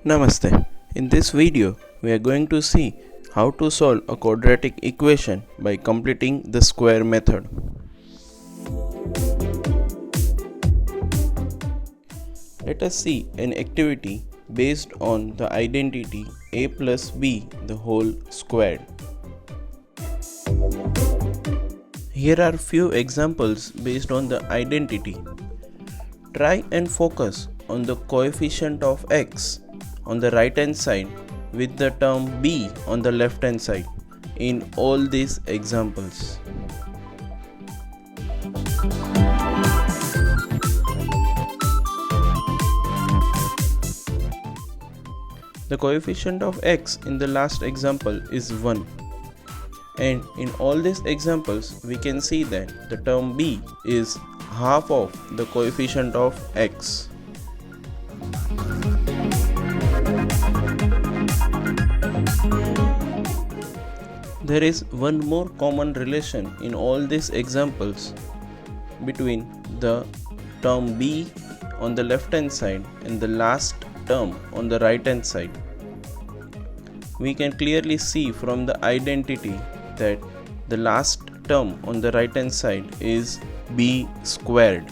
Namaste. In this video, we are going to see how to solve a quadratic equation by completing the square method. Let us see an activity based on the identity a plus b the whole squared. Here are few examples based on the identity. Try and focus on the coefficient of x on the right hand side with the term b on the left hand side in all these examples. The coefficient of x in the last example is 1, and in all these examples we can see that the term b is half of the coefficient of x. There is one more common relation in all these examples between the term b on the left hand side and the last term on the right hand side. We can clearly see from the identity that the last term on the right hand side is b squared.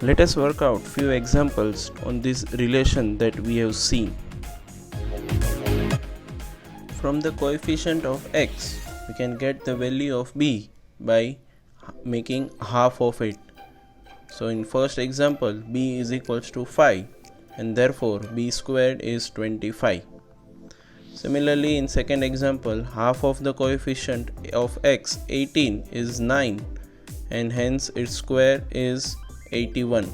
Let us work out few examples on this relation that we have seen. From the coefficient of x, we can get the value of b by making half of it. So in first example, b is equals to 5 and therefore b squared is 25. Similarly, in second example, half of the coefficient of x, 18, is 9 and hence its square is 81.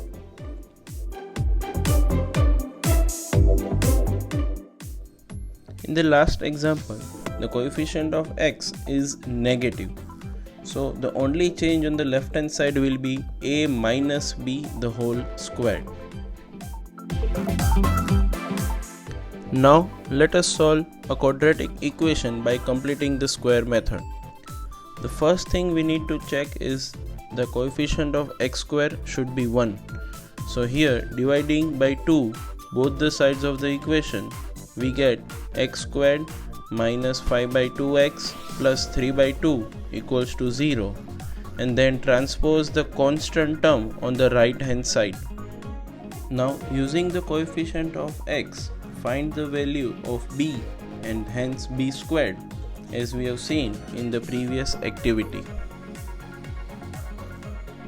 In the last example, the coefficient of x is negative. So the only change on the left hand side will be a minus b the whole squared. Now let us solve a quadratic equation by completing the square method. The first thing we need to check is the coefficient of x square should be 1. So here, dividing by 2 both the sides of the equation, we get x squared minus 5 by 2x plus 3 by 2 equals to 0, and then transpose the constant term on the right hand side. Now using the coefficient of x, find the value of b and hence b squared as we have seen in the previous activity.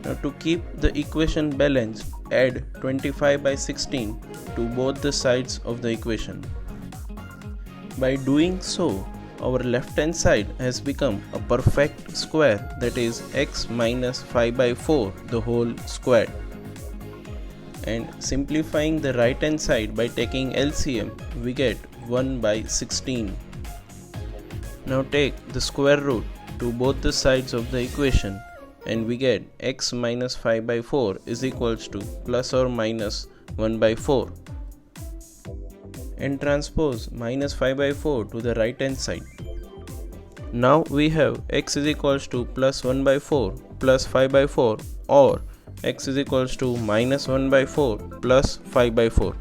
Now to keep the equation balanced, add 25 by 16 to both the sides of the equation. By doing so, our left hand side has become a perfect square, that is x minus 5 by 4 the whole squared. And simplifying the right hand side by taking LCM, we get 1 by 16. Now take the square root to both the sides of the equation and we get x minus 5 by 4 is equals to plus or minus 1 by 4. And transpose minus 5 by 4 to the right hand side. Now we have x is equals to plus 1 by 4 plus 5 by 4, or x is equals to minus 1 by 4 plus 5 by 4.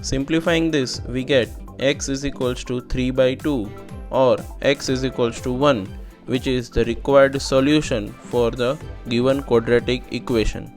Simplifying this, we get x is equals to 3 by 2 or x is equals to 1, which is the required solution for the given quadratic equation.